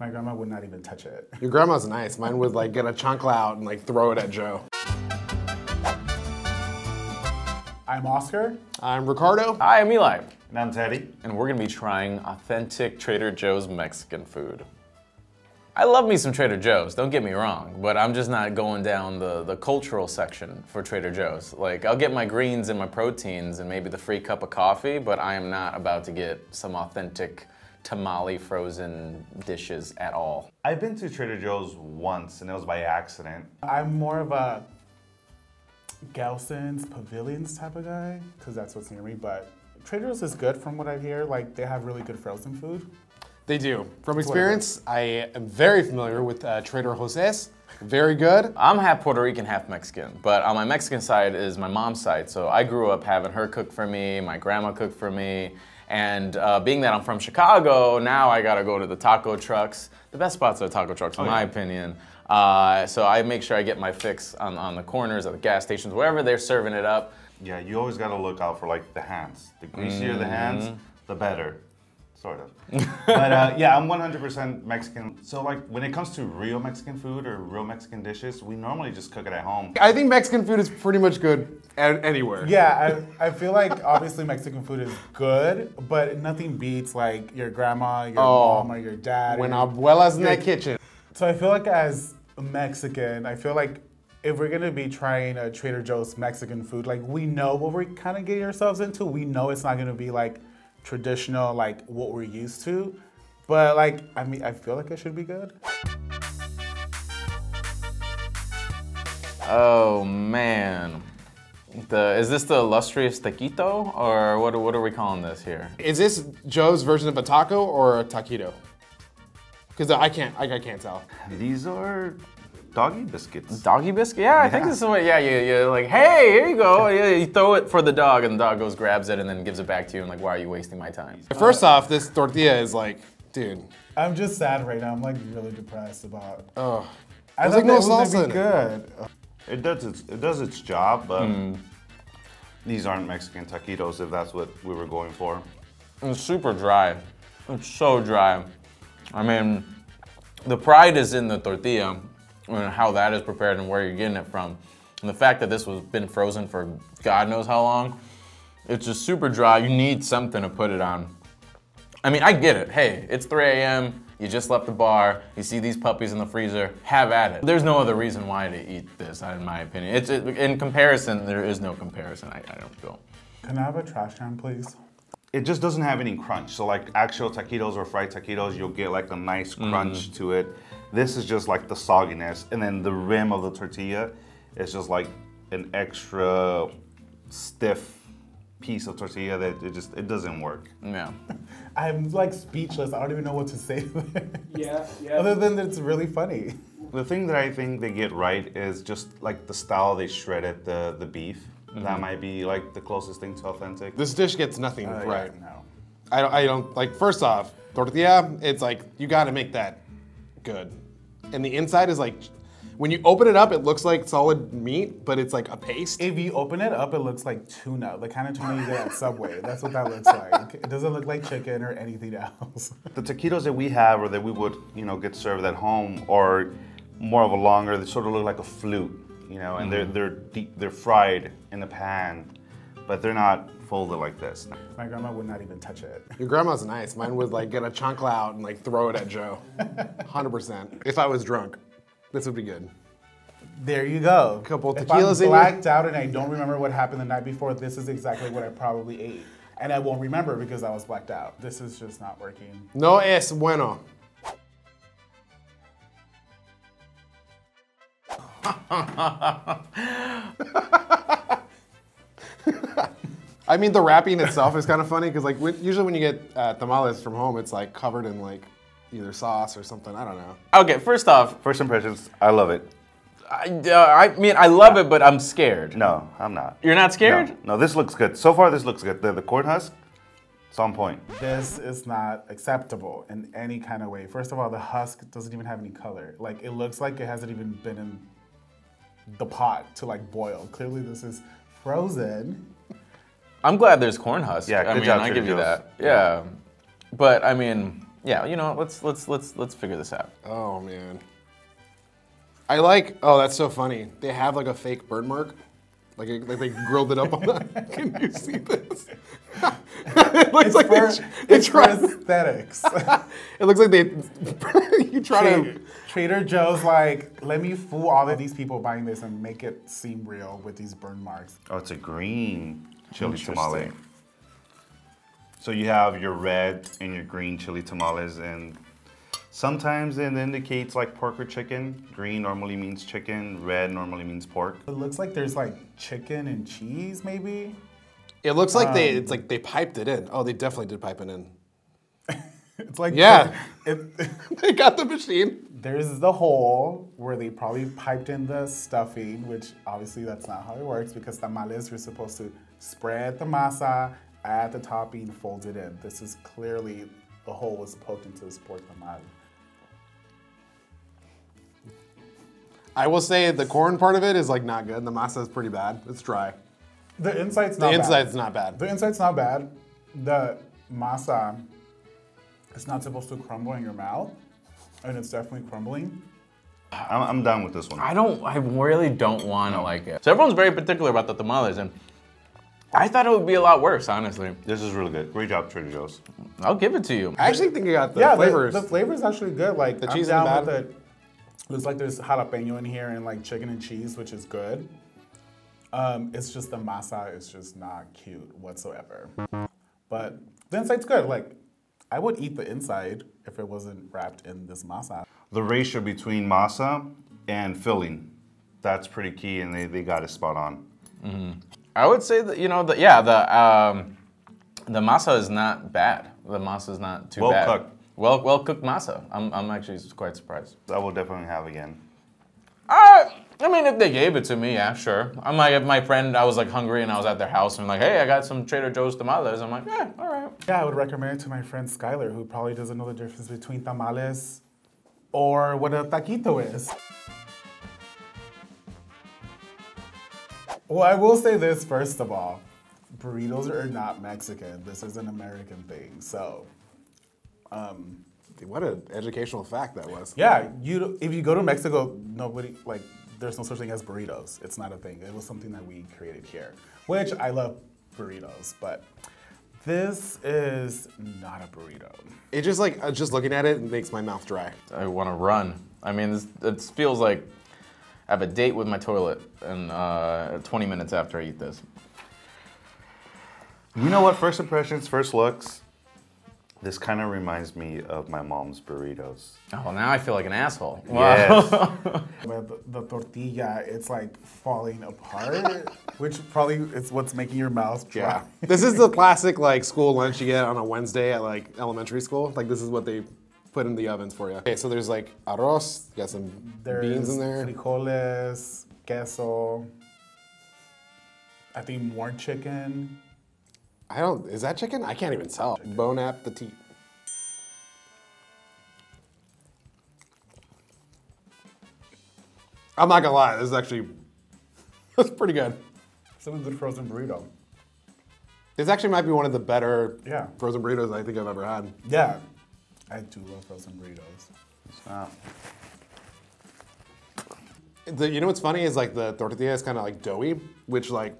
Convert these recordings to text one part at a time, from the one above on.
My grandma would not even touch it. Your grandma's nice. Mine would like get a chancla out and like throw it at Joe. I'm Oscar. I'm Ricardo. Hi, I'm Eli. And I'm Teddy. And we're gonna be trying authentic Trader Joe's Mexican food. I love me some Trader Joe's, don't get me wrong, but I'm just not going down the cultural section for Trader Joe's. Like, I'll get my greens and my proteins and maybe the free cup of coffee, but I am not about to get some authentic tamale frozen dishes at all. I've been to Trader Joe's once, and it was by accident. I'm more of a Gelson's Pavilions type of guy, because that's what's near me, but Trader Joe's is good from what I hear. Like, they have really good frozen food. They do. From experience, I am very familiar with Trader Jose's. Very good. I'm half Puerto Rican, half Mexican, but on my Mexican side is my mom's side, so I grew up having her cook for me, my grandma cooked for me, and being that I'm from Chicago, now I gotta go to the taco trucks. The best spots are taco trucks, in my opinion. So I make sure I get my fix on the corners of the gas stations, wherever they're serving it up. Yeah, you always gotta look out for like the hands. The greasier the hands, the better. Sort of. But yeah, I'm 100% Mexican. So like when it comes to real Mexican food or real Mexican dishes, we normally just cook it at home. I think Mexican food is pretty much good anywhere. Yeah, I feel like obviously Mexican food is good, but nothing beats like your grandma, your mom, or your dad. When abuela's in that kitchen. So I feel like as a Mexican, I feel like if we're gonna be trying a Trader Joe's Mexican food, like we know what we're kind of getting ourselves into. We know it's not gonna be like traditional, like what we're used to, but like, I mean, I feel like it should be good. Oh man. Is this the illustrious taquito, or what are we calling this here? Is this Joe's version of a taco or a taquito? Because I can't tell. These are doggy biscuits. Doggy biscuit? Yeah, I think this is what, yeah, you're like, hey, here you go. Yeah, you throw it for the dog, and the dog goes, grabs it, and then gives it back to you, and like, why are you wasting my time? First off, this tortilla is like, dude. I'm just sad right now. I'm like really depressed about. Oh, I there's thought like no that was salsa gonna in be it. good. It does its job, but these aren't Mexican taquitos if that's what we were going for. It's super dry. It's so dry. I mean, the pride is in the tortilla and how that is prepared and where you're getting it from. And the fact that this was been frozen for God knows how long, it's just super dry. You need something to put it on. I mean, I get it. Hey, it's 3 a.m., you just left the bar, you see these puppies in the freezer, have at it. There's no other reason why to eat this, in my opinion. In comparison, there is no comparison, I don't feel. Can I have a trash can, please? It just doesn't have any crunch. So like actual taquitos or fried taquitos, you'll get like a nice crunch to it. This is just like the sogginess, and then the rim of the tortilla is just like an extra stiff piece of tortilla that it doesn't work. Yeah. I'm like speechless. I don't even know what to say. Yeah. Other than that, it's really funny. The thing that I think they get right is just like the style they shredded the beef. That might be like the closest thing to authentic. This dish gets nothing right. Yeah, no. I don't, like, first off, tortilla, it's like, you gotta make that good. And the inside is like, when you open it up, it looks like solid meat, but it's like a paste. If you open it up, it looks like tuna, the kind of tuna you get at Subway. That's what that looks like. It doesn't look like chicken or anything else. The taquitos that we have or that we would, get served at home are more of a longer, they sort of look like a flute, and they're fried in a pan, but they're not folded like this. My grandma would not even touch it. Your grandma's nice. Mine would like get a chancla out and like throw it at Joe. 100%. If I was drunk, this would be good. There you go. Couple if tequilas I'm in blacked out and I don't remember what happened the night before, this is exactly what I probably ate. And I won't remember because I was blacked out. This is just not working. No es bueno. I mean, the wrapping itself is kind of funny because, like, usually when you get tamales from home, it's like covered in like either sauce or something. I don't know. Okay, first off, First impressions, I love it. I mean, I love it, but I'm scared. No, I'm not. You're not scared? No, this looks good. So far, this looks good. The corn husk, it's on point. This is not acceptable in any kind of way. First of all, the husk doesn't even have any color. Like, it looks like it hasn't even been in the pot to like boil. Clearly this is frozen. I'm glad there's corn husk. Yeah, I good mean, job, I Trader give you Joe's. that. Yeah. But I mean, Yeah, you know, let's figure this out. Oh man. I like. Oh, that's so funny. They have like a fake burn mark, like they grilled it up on that. Can you see this? It looks like it's for aesthetics. It looks like they. You try to. Trader Joe's like, let me fool all of these people buying this and make it seem real with these burn marks. Oh, it's a green chili tamale. So you have your red and your green chili tamales, and sometimes it indicates like pork or chicken. Green normally means chicken, red normally means pork. It looks like there's like chicken and cheese, maybe. It looks like it's like they piped it in. Oh, they definitely did pipe it in. It's like, yeah, they got the machine. There's the hole where they probably piped in the stuffing, which obviously that's not how it works, because tamales, you're supposed to spread the masa, add the topping, fold it in. This is clearly, the hole was poked into this pork tamal. I will say the corn part of it is like not good. The masa is pretty bad. It's dry. The inside's not bad. The inside's not bad. The inside's not bad. The masa, it's not supposed to crumble in your mouth, and it's definitely crumbling. I'm done with this one. I really don't want to like it. So everyone's very particular about the tamales, and I thought it would be a lot worse, honestly. This is really good. Great job, Trader Joe's. I'll give it to you. I actually think you got the flavors. The flavor's actually good. Like the cheese I'm isn't down bad. with it. Looks like there's jalapeno in here and like chicken and cheese, which is good. It's just the masa is just not cute whatsoever. But the inside's good. Like, I would eat the inside if it wasn't wrapped in this masa. The ratio between masa and filling, that's pretty key, and they got it spot on. Mm-hmm. I would say that, you know, the masa is not bad. The masa is not too bad. Well cooked. Well cooked masa. I'm actually quite surprised. I will definitely have again. I mean, if they gave it to me, yeah, sure. I'm like, if my friend, I was like hungry and I was at their house and like, hey, I got some Trader Joe's tamales. I'm like, yeah, all right. Yeah, I would recommend it to my friend Skylar, who probably doesn't know the difference between tamales or what a taquito is. Well, I will say this first of all. Burritos are not Mexican. This is an American thing, so. What an educational fact that was. Yeah, if you go to Mexico, nobody, like, there's no such thing as burritos. It's not a thing. It was something that we created here, which I love burritos, but this is not a burrito. It just like, just looking at it makes my mouth dry. I want to run. I mean, it feels like I have a date with my toilet and 20 minutes after I eat this. You know what? First impressions, first looks. This kind of reminds me of my mom's burritos. Oh, well, now I feel like an asshole. Yes. But the tortilla, it's like falling apart, which probably is what's making your mouth dry. Yeah. This is the classic like school lunch you get on a Wednesday at like elementary school. Like this is what they put in the ovens for you. Okay, so there's like arroz, you got some beans in there. Frijoles, queso, I think more chicken. Is that chicken? I can't even tell. Bon appetit. I'm not gonna lie, this is actually, that's pretty good. It's a good frozen burrito. This actually might be one of the better Yeah. frozen burritos I think I've ever had. Yeah, I do love frozen burritos. You know what's funny is like the tortilla is kind of like doughy, which like,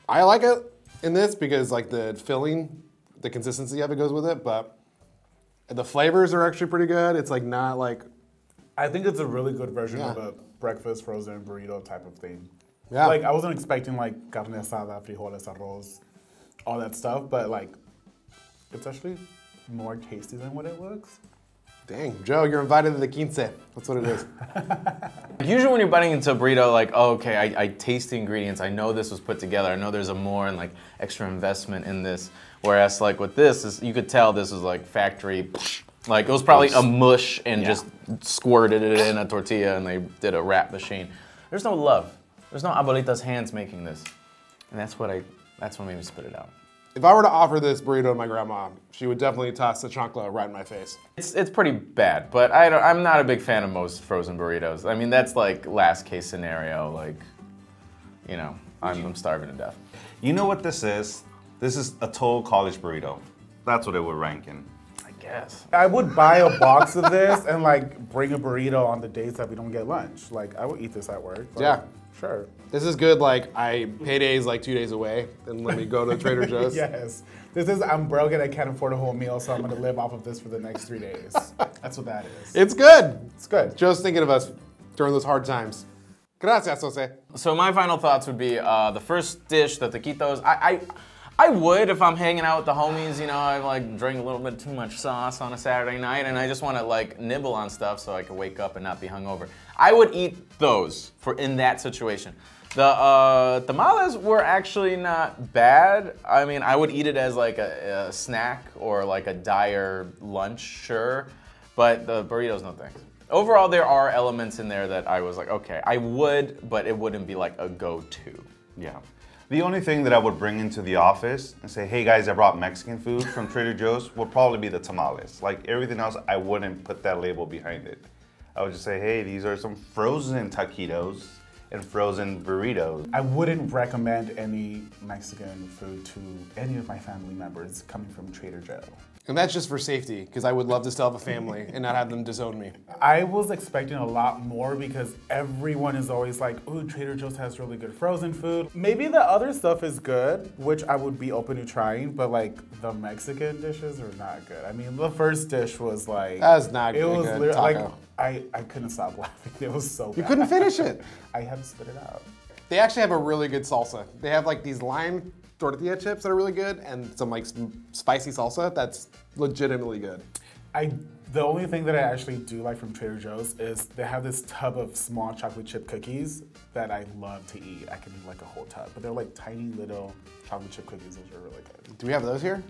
I like it in this because like the filling, the consistency of it goes with it, but the flavors are actually pretty good. It's like not like. I think it's a really good version of a breakfast frozen burrito type of thing. Yeah. Like I wasn't expecting like carne asada, frijoles, arroz, all that stuff, but like it's actually more tasty than what it looks. Dang, Joe, you're invited to the quince. That's what it is. Usually when you're biting into a burrito, like, oh, okay, I taste the ingredients. I know this was put together. I know there's a more and like extra investment in this. Whereas like with this, you could tell this was like factory, like it was probably a mush and just squirted it in a tortilla and they did a wrap machine. There's no love. There's no abuelita's hands making this. And that's what made me spit it out. If I were to offer this burrito to my grandma, she would definitely toss the chancla right in my face. It's pretty bad, but I'm not a big fan of most frozen burritos. I mean, that's like last case scenario, like, you know, I'm starving to death. You know what this is? This is a total college burrito. That's what it would rank in. I guess. I would buy a box of this and like bring a burrito on the days that we don't get lunch. Like I would eat this at work. Like, Yeah. Sure. This is good, like, payday's like 2 days away, and let me go to Trader Joe's. Yes. This is, I'm broke and I can't afford a whole meal, so I'm gonna live off of this for the next 3 days. That's what that is. It's good. It's good. Joe's thinking of us during those hard times. Gracias, Jose. So my final thoughts would be the first dish, the taquitos. I would if I'm hanging out with the homies, you know, I like drink a little bit too much sauce on a Saturday night and I just want to like nibble on stuff so I can wake up and not be hungover. I would eat those in that situation. The tamales were actually not bad. I mean, I would eat it as like a snack or like a dire lunch, sure. But the burritos, no thanks. Overall, there are elements in there that I was like, okay, I would, but it wouldn't be like a go-to. Yeah. The only thing that I would bring into the office and say, hey guys, I brought Mexican food from Trader Joe's would probably be the tamales. Like everything else, I wouldn't put that label behind it. I would just say, hey, these are some frozen taquitos and frozen burritos. I wouldn't recommend any Mexican food to any of my family members coming from Trader Joe. And that's just for safety, because I would love to still have a family and not have them disown me. I was expecting a lot more because everyone is always like, ooh, Trader Joe's has really good frozen food. Maybe the other stuff is good, which I would be open to trying, but like the Mexican dishes are not good. I mean, the first dish was like... That's not it good. was Taco. like, I couldn't stop laughing. It was so bad. You couldn't finish it. I had to spit it out. They actually have a really good salsa. They have like these lime tortilla chips that are really good and some like spicy salsa that's legitimately good. The only thing that I actually do like from Trader Joe's is they have this tub of small chocolate chip cookies that I love to eat. I can eat like a whole tub, but they're like tiny little chocolate chip cookies, which are really good. Do we have those here?